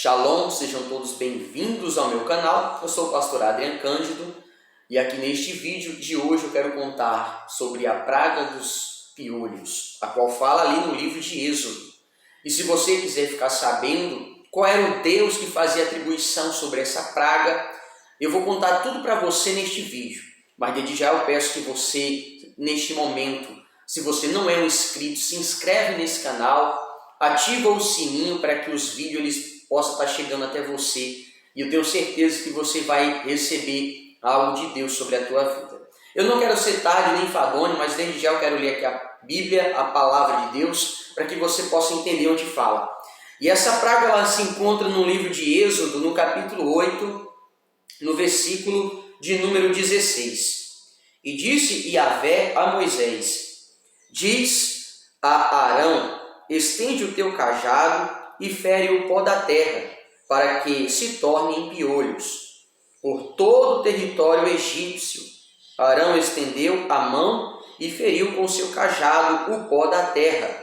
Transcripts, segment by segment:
Shalom, sejam todos bem-vindos ao meu canal. Eu sou o pastor Adrian Cândido e aqui neste vídeo de hoje eu quero contar sobre a praga dos piolhos, a qual fala ali no livro de Êxodo. E se você quiser ficar sabendo qual era o Deus que fazia atribuição sobre essa praga, eu vou contar tudo para você neste vídeo. Mas desde já eu peço que você, neste momento, se você não é um inscrito, se inscreve nesse canal, ativa o sininho para que os vídeos possam estar chegando até você. E eu tenho certeza que você vai receber algo de Deus sobre a tua vida. Eu não quero ser tarde nem enfadonho, mas desde já eu quero ler aqui a Bíblia, a palavra de Deus, para que você possa entender onde fala. E essa praga ela se encontra no livro de Êxodo, no capítulo 8, no versículo de número 16. E disse Yahvé a Moisés: diz a Arão, estende o teu cajado e fere o pó da terra, para que se torne em piolhos. Por todo o território egípcio, Arão estendeu a mão e feriu com seu cajado o pó da terra.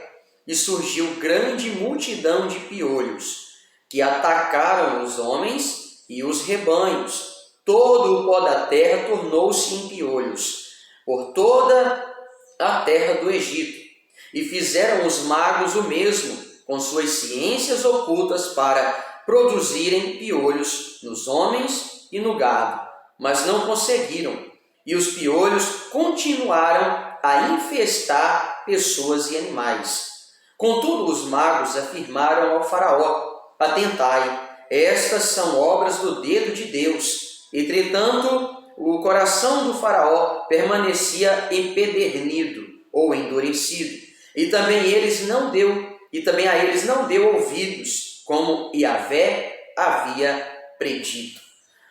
E surgiu grande multidão de piolhos, que atacaram os homens e os rebanhos. Todo o pó da terra tornou-se em piolhos, por toda a terra do Egito. E fizeram os magos o mesmo, com suas ciências ocultas, para produzirem piolhos nos homens e no gado, mas não conseguiram. E os piolhos continuaram a infestar pessoas e animais. Contudo, os magos afirmaram ao faraó: atentai, estas são obras do dedo de Deus. Entretanto, o coração do faraó permanecia empedernido ou endurecido, e também a eles não deu ouvidos, como Yahvé havia predito.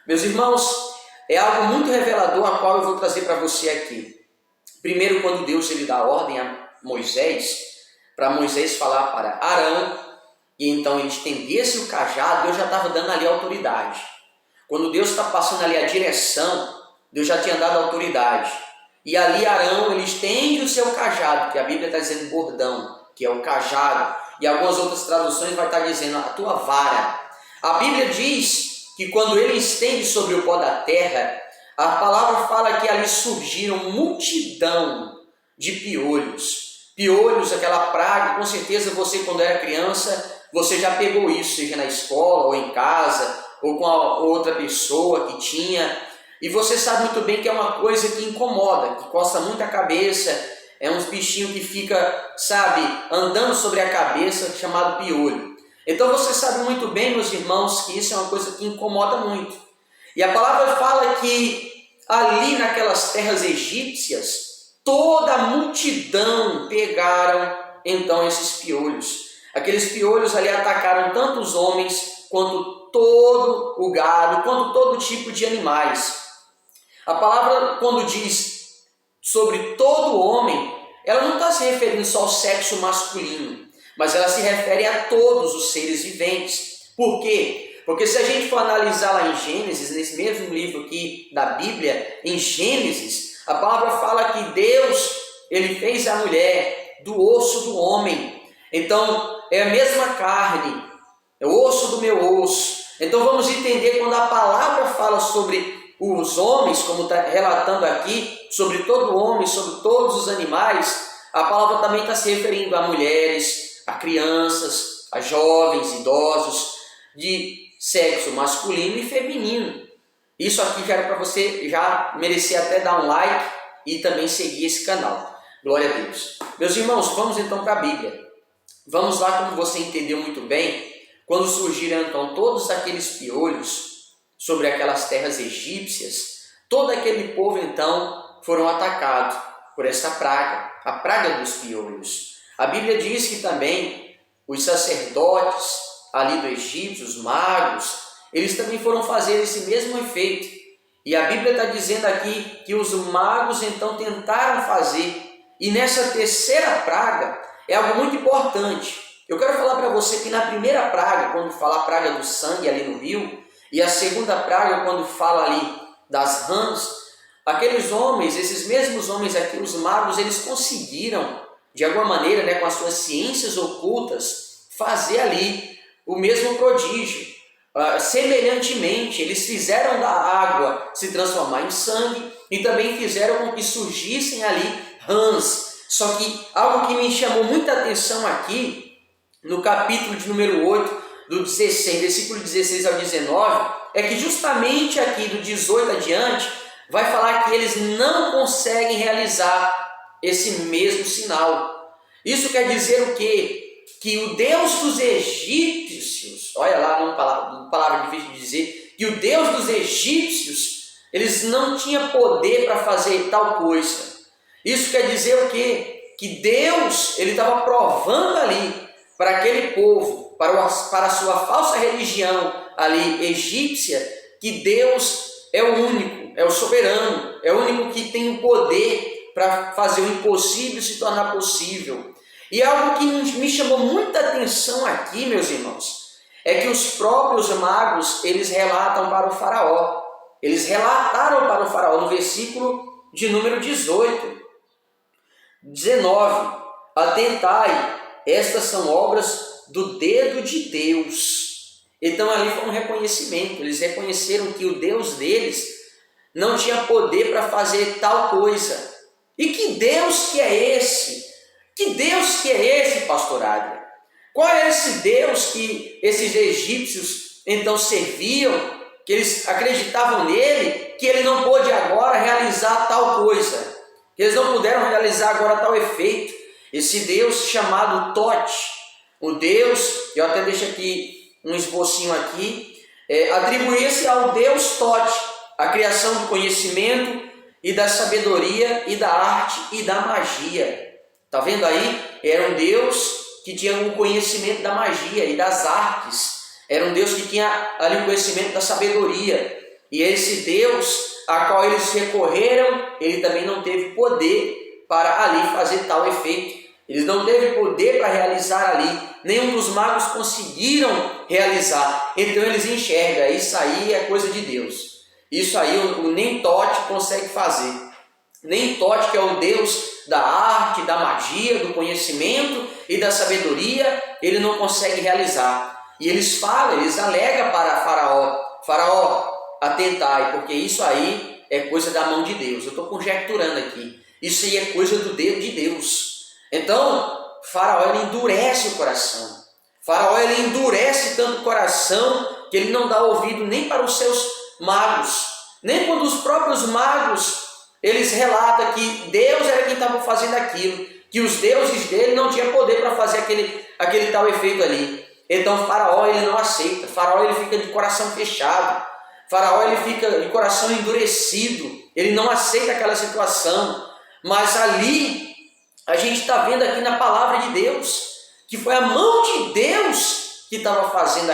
Meus irmãos, é algo muito revelador a qual eu vou trazer para você aqui. Primeiro, quando Deus ele dá ordem a Moisés, para Moisés falar para Arão, e então ele estendesse o cajado, Deus já estava dando ali a autoridade. Quando Deus está passando ali a direção, Deus já tinha dado a autoridade. E ali Arão, ele estende o seu cajado, que a Bíblia está dizendo bordão, que é o cajado. E algumas outras traduções vai estar dizendo a tua vara. A Bíblia diz que quando ele estende sobre o pó da terra, a palavra fala que ali surgiram multidão de piolhos. Piolhos, aquela praga, com certeza você quando era criança, você já pegou isso, seja na escola ou em casa, ou com a outra pessoa que tinha. E você sabe muito bem que é uma coisa que incomoda, que coça muito a cabeça, é uns bichinhos que fica, sabe, andando sobre a cabeça, chamado piolho. Então você sabe muito bem, meus irmãos, que isso é uma coisa que incomoda muito. E a palavra fala que ali naquelas terras egípcias, toda a multidão pegaram então esses piolhos. Aqueles piolhos ali atacaram tanto os homens, quanto todo o gado, quanto todo tipo de animais. A palavra, quando diz sobre todo homem, ela não está se referindo só ao sexo masculino, mas ela se refere a todos os seres viventes. Por quê? Porque se a gente for analisar lá em Gênesis, nesse mesmo livro aqui da Bíblia, em Gênesis, a palavra fala que Deus, ele fez a mulher do osso do homem. Então, é a mesma carne, é o osso do meu osso. Então vamos entender quando a palavra fala sobre os homens, como está relatando aqui, sobre todo homem, sobre todos os animais, a palavra também está se referindo a mulheres, a crianças, a jovens, idosos, de sexo masculino e feminino. Isso aqui já era para você já merecer até dar um like e também seguir esse canal. Glória a Deus. Meus irmãos, vamos então para a Bíblia. Vamos lá, como você entendeu muito bem, quando surgiram então todos aqueles piolhos sobre aquelas terras egípcias, todo aquele povo então foram atacados por essa praga, a praga dos piolhos. A Bíblia diz que também os sacerdotes ali do Egito, os magos, eles também foram fazer esse mesmo efeito. E a Bíblia está dizendo aqui que os magos então tentaram fazer. E nessa terceira praga é algo muito importante. Eu quero falar para você que na primeira praga, quando fala a praga do sangue ali no rio, e a segunda praga, quando fala ali das rãs, aqueles homens, esses mesmos homens aqui, os magos, eles conseguiram, de alguma maneira, com as suas ciências ocultas, fazer ali o mesmo prodígio. semelhantemente, eles fizeram da água se transformar em sangue e também fizeram com que surgissem ali rãs. Só que algo que me chamou muita atenção aqui, no capítulo de número 8, do 16, versículo 16 ao 19, é que justamente aqui do 18 adiante, vai falar que eles não conseguem realizar esse mesmo sinal. Isso quer dizer o quê? Que o Deus dos egípcios, olha lá, uma palavra difícil de dizer, que o Deus dos egípcios, eles não tinham poder para fazer tal coisa. Isso quer dizer o quê? Que Deus, ele estava provando ali para aquele povo, para a sua falsa religião ali egípcia, que Deus é o único, é o soberano, é o único que tem o poder para fazer o impossível se tornar possível. E algo que me chamou muita atenção aqui, meus irmãos, é que os próprios magos, eles relatam para o faraó. Eles relataram para o faraó no versículo de número 18, 19. Atentai, estas são obras do dedo de Deus. Então ali foi um reconhecimento. Eles reconheceram que o Deus deles não tinha poder para fazer tal coisa. E que Deus que é esse? Que Deus que é esse, pastor Adrian? Qual é esse Deus que esses egípcios então serviam, que eles acreditavam nele, que ele não pôde agora realizar tal coisa? Eles não puderam realizar agora tal efeito. Esse Deus chamado Tote, o Deus, eu até deixo aqui um esbocinho aqui, atribuía-se ao Deus Tote a criação do conhecimento e da sabedoria e da arte e da magia. Está vendo aí? Era um Deus que tinha o conhecimento da magia e das artes. Era um Deus que tinha ali o conhecimento da sabedoria. E esse Deus a qual eles recorreram, ele também não teve poder para ali fazer tal efeito. Eles não teve poder para realizar ali. Nenhum dos magos conseguiram realizar. Então eles enxergam, isso aí é coisa de Deus. Isso aí o nem Tote consegue fazer. Nem Tote, que é o Deus da arte, da magia, do conhecimento e da sabedoria, ele não consegue realizar. E eles falam, eles alegam para Faraó: Faraó, atentai, porque isso aí é coisa da mão de Deus. Eu estou conjecturando aqui. Isso aí é coisa do dedo de Deus. Então, Faraó, ele endurece o coração. Faraó, ele endurece tanto o coração que ele não dá ouvido nem para os seus magos. Nem quando os próprios magos, eles relatam que Deus era quem estava fazendo aquilo, que os deuses dele não tinham poder para fazer aquele tal efeito ali. Então Faraó, ele não aceita. Faraó, ele fica de coração fechado. Faraó, ele fica de coração endurecido. Ele não aceita aquela situação. Mas ali a gente está vendo aqui na palavra de Deus que foi a mão de Deus que estava fazendo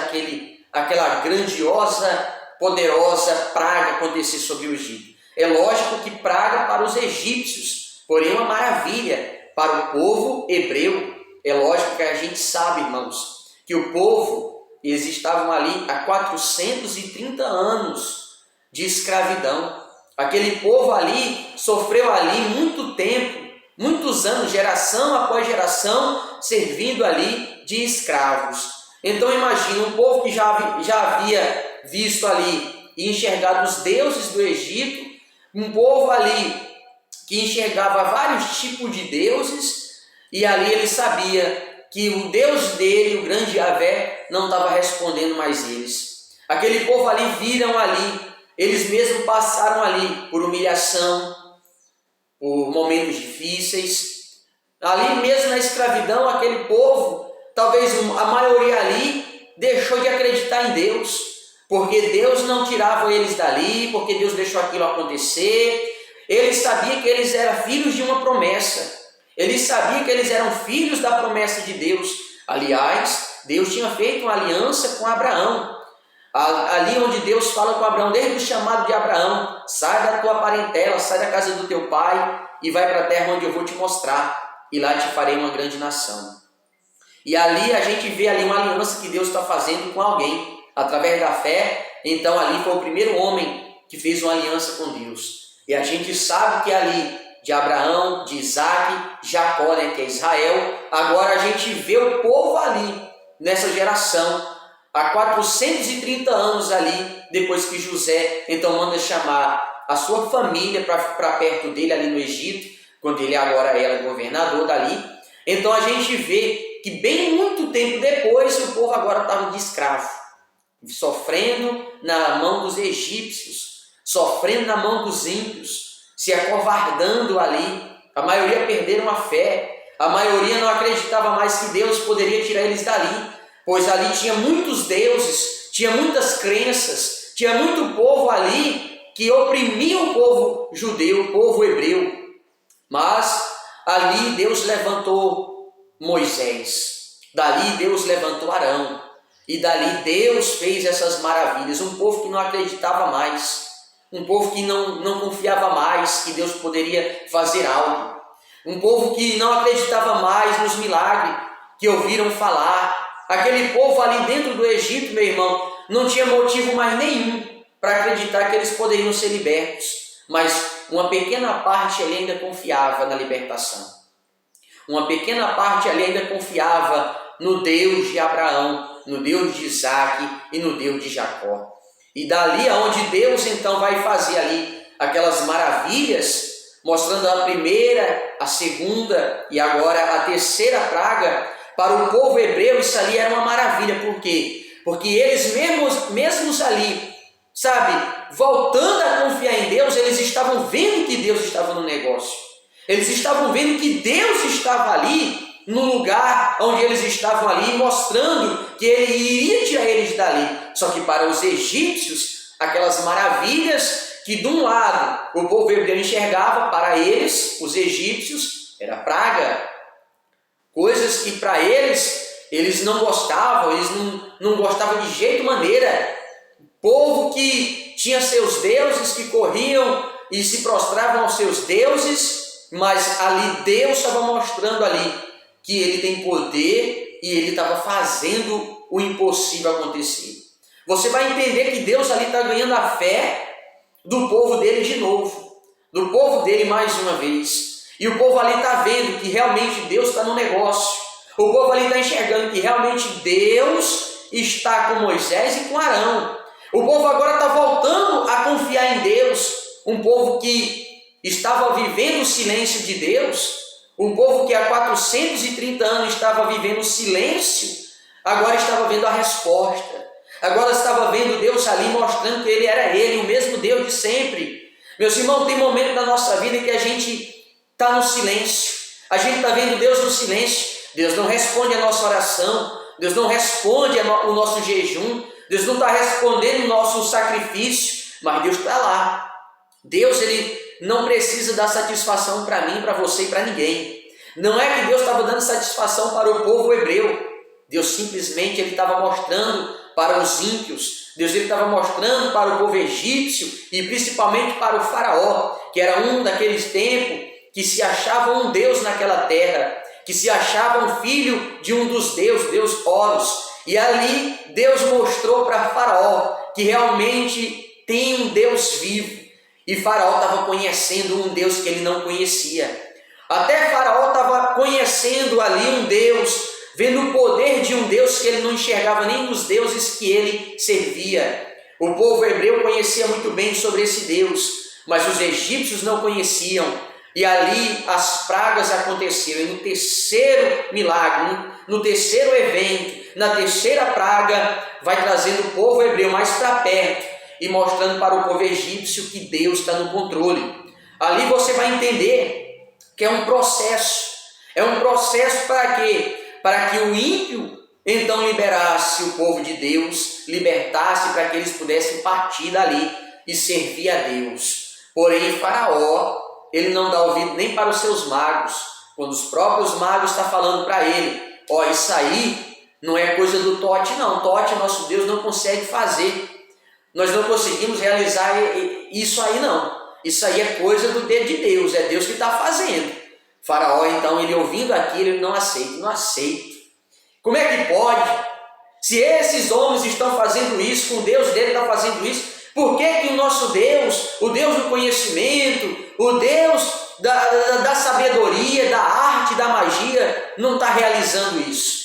aquela grandiosa, poderosa praga acontecer sobre o Egito. É lógico que praga para os egípcios, porém uma maravilha para o povo hebreu. É lógico que a gente sabe, irmãos, que o povo, eles estavam ali há 430 anos de escravidão. Aquele povo ali sofreu ali muito tempo, muitos anos, geração após geração, servindo ali de escravos. Então imagina um povo que já havia visto ali e enxergado os deuses do Egito, um povo ali que enxergava vários tipos de deuses, e ali ele sabia que o Deus dele, o grande Yahvé, não estava respondendo mais eles. Aquele povo ali viram ali, eles mesmos passaram ali por humilhação, por momentos difíceis. Ali mesmo na escravidão, aquele povo, talvez a maioria ali, deixou de acreditar em Deus, porque Deus não tirava eles dali, porque Deus deixou aquilo acontecer. Eles sabiam que eles eram filhos de uma promessa. Eles sabiam que eles eram filhos da promessa de Deus. Aliás, Deus tinha feito uma aliança com Abraão. Ali onde Deus fala com Abraão, desde o chamado de Abraão: sai da tua parentela, sai da casa do teu pai e vai para a terra onde eu vou te mostrar, e lá te farei uma grande nação. E ali a gente vê ali uma aliança que Deus está fazendo com alguém, através da fé. Então ali foi o primeiro homem que fez uma aliança com Deus. E a gente sabe que ali, de Abraão, de Isaac, Jacó, que é Israel, agora a gente vê o povo ali, nessa geração, há 430 anos ali, depois que José então manda chamar a sua família para perto dele ali no Egito, quando ele agora era governador dali. Então a gente vê que bem muito tempo depois o povo agora estava de escravo, sofrendo na mão dos egípcios, sofrendo na mão dos ímpios, se acovardando ali. A maioria perderam a fé, a maioria não acreditava mais que Deus poderia tirar eles dali, pois ali tinha muitos deuses, tinha muitas crenças, tinha muito povo ali que oprimia o povo judeu, o povo hebreu. Mas ali Deus levantou Moisés, dali Deus levantou Arão, e dali Deus fez essas maravilhas. Um povo que não acreditava mais, um povo que não confiava mais que Deus poderia fazer algo, um povo que não acreditava mais nos milagres que ouviram falar. Aquele povo ali dentro do Egito, meu irmão, não tinha motivo mais nenhum para acreditar que eles poderiam ser libertos, mas uma pequena parte ali ainda confiava na libertação. Uma pequena parte ali ainda confiava no Deus de Abraão, no Deus de Isaac e no Deus de Jacó. E dali aonde Deus então vai fazer ali aquelas maravilhas, mostrando a primeira, a segunda e agora a terceira praga, para o povo hebreu isso ali era uma maravilha. Por quê? Porque eles mesmos ali, sabe, voltando a confiar em Deus, eles estavam vendo que Deus estava no negócio. Eles estavam vendo que Deus estava ali no lugar onde eles estavam ali, mostrando que Ele iria tirar eles dali. Só que para os egípcios, aquelas maravilhas que de um lado o povo hebreu enxergava, para eles, os egípcios, era praga. Coisas que para eles não gostavam, eles não gostavam de jeito maneira. Povo que tinha seus deuses, que corriam e se prostravam aos seus deuses, mas ali Deus estava mostrando ali que Ele tem poder e Ele estava fazendo o impossível acontecer. Você vai entender que Deus ali está ganhando a fé do povo dele de novo, do povo dele mais uma vez. E o povo ali está vendo que realmente Deus está no negócio. O povo ali está enxergando que realmente Deus está com Moisés e com Arão. O povo agora está voltando a confiar em Deus. Um povo que estava vivendo o silêncio de Deus, um povo que há 430 anos estava vivendo o silêncio, agora estava vendo a resposta. Agora estava vendo Deus ali mostrando que Ele era Ele, o mesmo Deus de sempre. Meus irmãos, tem momento na nossa vida que a gente está no silêncio. A gente está vendo Deus no silêncio. Deus não responde a nossa oração. Deus não responde o nosso jejum. Deus não está respondendo o nosso sacrifício. Mas Deus está lá. Deus, Ele não precisa dar satisfação para mim, para você e para ninguém. Não é que Deus estava dando satisfação para o povo hebreu. Deus simplesmente Ele estava mostrando para os ímpios. Deus Ele estava mostrando para o povo egípcio e principalmente para o faraó, que era um daqueles tempos que se achava um Deus naquela terra, que se achava um filho de um dos deuses, Deus Horus. E ali Deus mostrou para faraó que realmente tem um Deus vivo. E faraó estava conhecendo um Deus que ele não conhecia. Até faraó estava conhecendo ali um Deus, vendo o poder de um Deus que ele não enxergava nem nos deuses que ele servia. O povo hebreu conhecia muito bem sobre esse Deus, mas os egípcios não conheciam. E ali as pragas aconteceram. E no terceiro milagre, no terceiro evento, na terceira praga, vai trazendo o povo hebreu mais para perto e mostrando para o povo egípcio que Deus está no controle. Ali você vai entender que é um processo. É um processo para quê? Para que o ímpio então liberasse o povo de Deus, libertasse para que eles pudessem partir dali e servir a Deus. Porém, Faraó, ele não dá ouvido nem para os seus magos, quando os próprios magos estão falando para ele, ó, isso aí não é coisa do Tote não, Tote, nosso Deus, não consegue fazer, nós não conseguimos realizar isso aí não, isso aí é coisa do dedo de Deus, é Deus que está fazendo. Faraó, então, ele ouvindo aquilo, ele não aceita. Como é que pode? Se esses homens estão fazendo isso, com o Deus dele está fazendo isso, por que que o nosso Deus, o Deus do conhecimento, o Deus da sabedoria, da arte, da magia, não está realizando isso?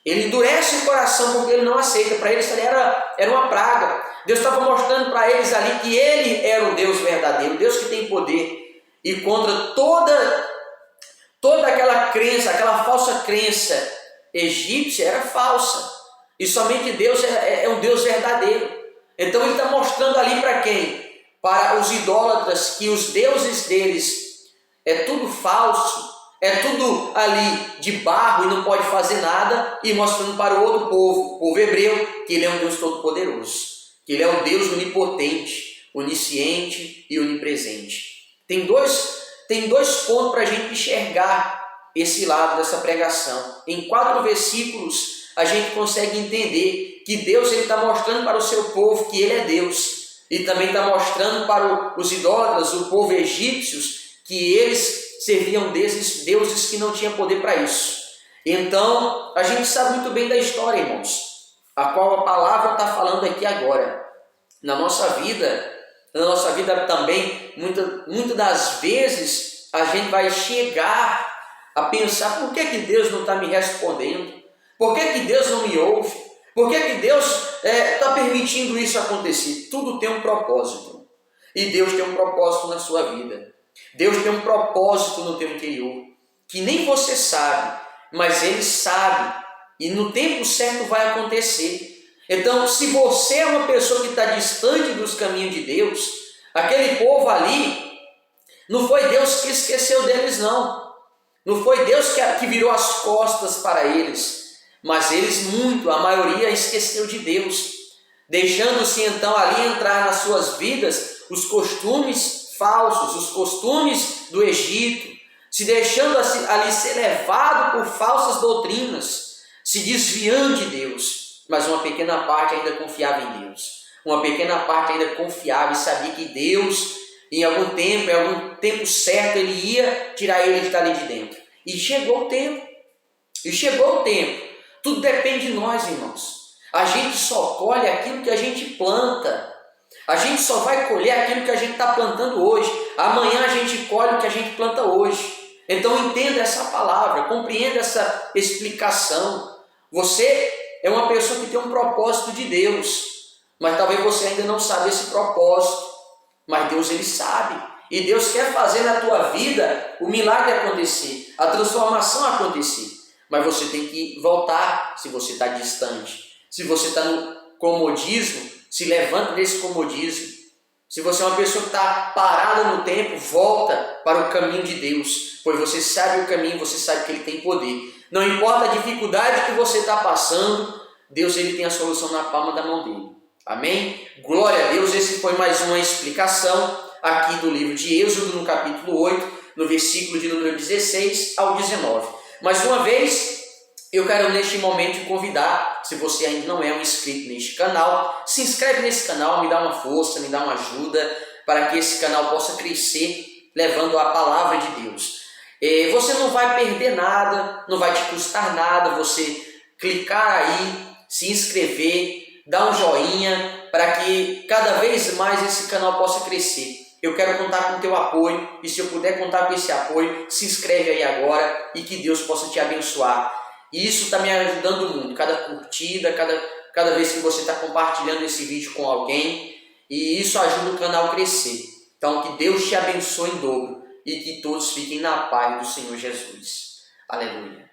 Ele endurece o coração porque ele não aceita. Para eles ali era uma praga. Deus estava mostrando para eles ali que ele era o Deus verdadeiro, o Deus que tem poder. E contra toda aquela crença, aquela falsa crença egípcia era falsa. E somente Deus é um Deus verdadeiro. Então ele está mostrando ali para quem? Para os idólatras, que os deuses deles é tudo falso, é tudo ali de barro e não pode fazer nada, e mostrando para o outro povo, o povo hebreu, que ele é um Deus todo-poderoso, que ele é o Deus onipotente, onisciente e onipresente. Tem dois pontos para a gente enxergar esse lado dessa pregação. Em 4 versículos a gente consegue entender que Deus está mostrando para o seu povo que ele é Deus, e também está mostrando para os idólatras, o povo egípcios, que eles serviam deuses que não tinham poder para isso. Então, a gente sabe muito bem da história, irmãos, a qual a palavra está falando aqui agora. Na nossa vida também, muitas das vezes, a gente vai chegar a pensar: por que Deus não está me respondendo? Por que Deus não me ouve? Por que Deus está permitindo isso acontecer? Tudo tem um propósito. E Deus tem um propósito na sua vida. Deus tem um propósito no teu interior, que nem você sabe, mas Ele sabe, e no tempo certo vai acontecer. Então, se você é uma pessoa que está distante dos caminhos de Deus, aquele povo ali, não foi Deus que esqueceu deles, não. Não foi Deus que virou as costas para eles, mas a maioria esqueceu de Deus, deixando-se então ali entrar nas suas vidas os costumes falsos, os costumes do Egito, se deixando ali ser levado por falsas doutrinas, se desviando de Deus. Mas uma pequena parte ainda confiava em Deus, uma pequena parte ainda confiava e sabia que Deus, em algum tempo certo, Ele ia tirar ele dali de dentro. E chegou o tempo, tudo depende de nós, irmãos. A gente só colhe aquilo que a gente planta. A gente só vai colher aquilo que a gente está plantando hoje. Amanhã a gente colhe o que a gente planta hoje. Então entenda essa palavra, compreenda essa explicação. Você é uma pessoa que tem um propósito de Deus, mas talvez você ainda não saiba esse propósito. Mas Deus, Ele sabe. E Deus quer fazer na tua vida o milagre acontecer, a transformação acontecer. Mas você tem que voltar se você está distante. Se você está no comodismo, se levanta desse comodismo. Se você é uma pessoa que está parada no tempo, volta para o caminho de Deus, pois você sabe o caminho, você sabe que Ele tem poder. Não importa a dificuldade que você está passando, Deus, Ele tem a solução na palma da mão dele. Amém? Glória a Deus. Esse foi mais uma explicação aqui do livro de Êxodo, no capítulo 8, no versículo de número 16 ao 19. Mais uma vez, eu quero neste momento te convidar, se você ainda não é um inscrito neste canal, se inscreve nesse canal, me dá uma força, me dá uma ajuda para que esse canal possa crescer, levando a palavra de Deus. Você não vai perder nada, não vai te custar nada você clicar aí, se inscrever, dar um joinha, para que cada vez mais esse canal possa crescer. Eu quero contar com o teu apoio, e se eu puder contar com esse apoio, se inscreve aí agora e que Deus possa te abençoar. E isso está me ajudando muito, cada curtida, cada vez que você está compartilhando esse vídeo com alguém, e isso ajuda o canal a crescer. Então que Deus te abençoe em dobro e que todos fiquem na paz do Senhor Jesus. Aleluia.